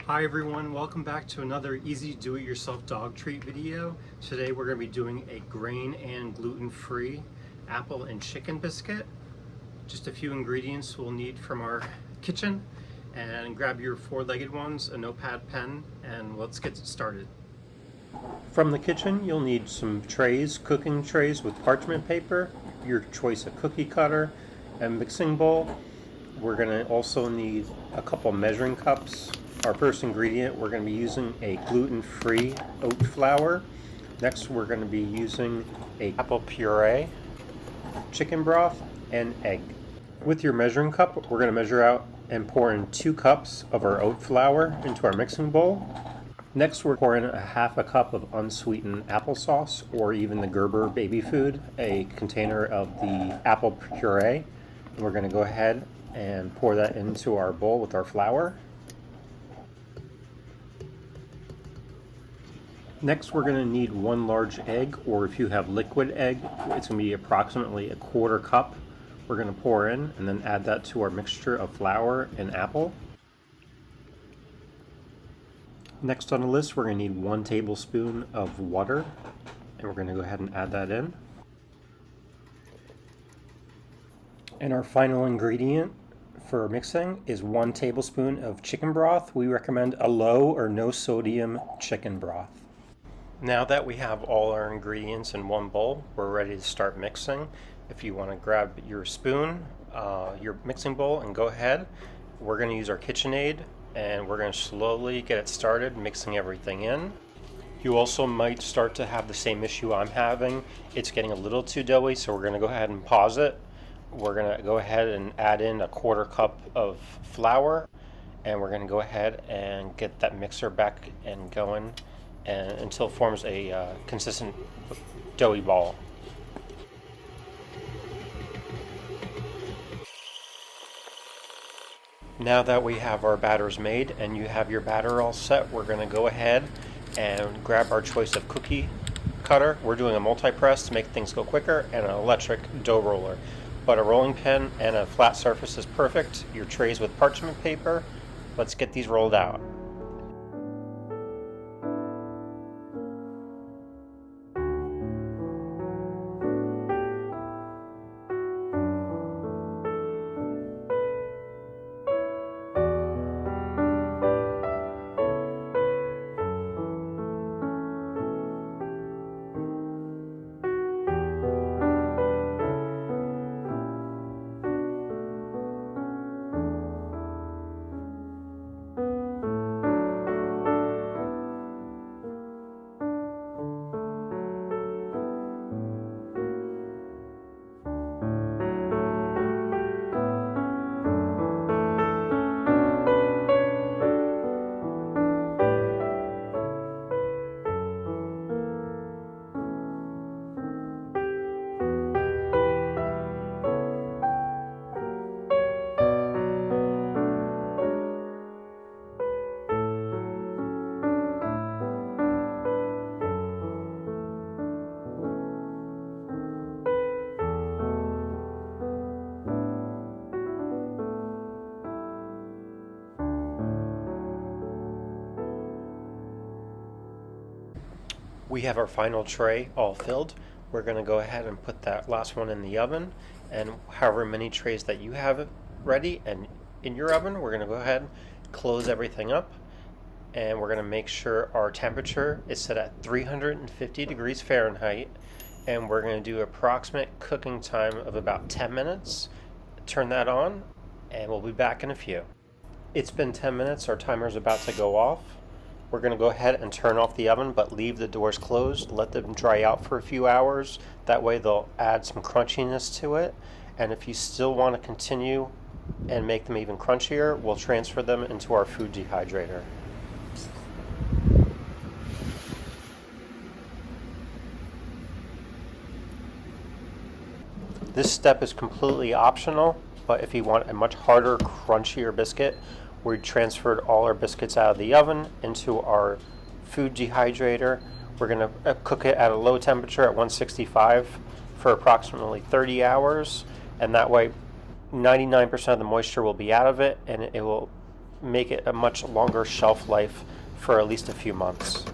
Hi everyone, welcome back to another easy do-it-yourself dog treat video. Today we're going to be doing a grain and gluten-free apple and chicken biscuit. Just a few ingredients we'll need from our kitchen, and grab your four-legged ones, a notepad, pen, and let's get started. From the kitchen you'll need some trays, cooking trays with parchment paper, your choice of cookie cutter, a mixing bowl. We're going to also need a couple measuring cups. Our first ingredient, we're going to be using a gluten-free oat flour. Next, we're going to be using a apple puree, chicken broth, and egg. With your measuring cup, we're going to measure out and pour in 2 cups of our oat flour into our mixing bowl. Next, we're pouring a half a cup of unsweetened applesauce, or even the Gerber baby food, a container of the apple puree. And we're going to go ahead and pour that into our bowl with our flour. Next, we're going to need 1 large egg, or if you have liquid egg, it's going to be approximately a 1/4 cup. We're going to pour in and then add that to our mixture of flour and apple. Next on the list, we're going to need 1 tablespoon of water, and we're going to go ahead and add that in. And our final ingredient for mixing is 1 tablespoon of chicken broth. We recommend a low or no sodium chicken broth. Now that we have all our ingredients in one bowl, we're ready to start mixing. If you want to grab your spoon, your mixing bowl, and go ahead. We're going to use our KitchenAid, and we're going to slowly get it started mixing everything in. You also might start to have the same issue I'm having. It's getting a little too doughy, so we're going to go ahead and pause it. We're going to go ahead and add in a 1/4 cup of flour, and we're going to go ahead and get that mixer back and going until it forms a consistent doughy ball. Now that we have our batters made and you have your batter all set, we're going to go ahead and grab our choice of cookie cutter. We're doing a multi-press to make things go quicker, and an electric dough roller. But a rolling pin and a flat surface is perfect. Your trays with parchment paper. Let's get these rolled out. We have our final tray all filled. We're going to go ahead and put that last one in the oven, and however many trays that you have ready and in your oven, we're going to go ahead and close everything up, and we're going to make sure our temperature is set at 350 degrees Fahrenheit, and we're going to do approximate cooking time of about 10 minutes. Turn that on, and we'll be back in a few. It's been 10 minutes. Our timer is about to go off. We're going to go ahead and turn off the oven, but leave the doors closed. Let them dry out for a few hours. That way they'll add some crunchiness to it. And if you still want to continue and make them even crunchier, we'll transfer them into our food dehydrator. This step is completely optional, but if you want a much harder, crunchier biscuit, we transferred all our biscuits out of the oven into our food dehydrator. We're going to cook it at a low temperature at 165 for approximately 30 hours, and that way 99% of the moisture will be out of it, and it will make it a much longer shelf life for at least a few months.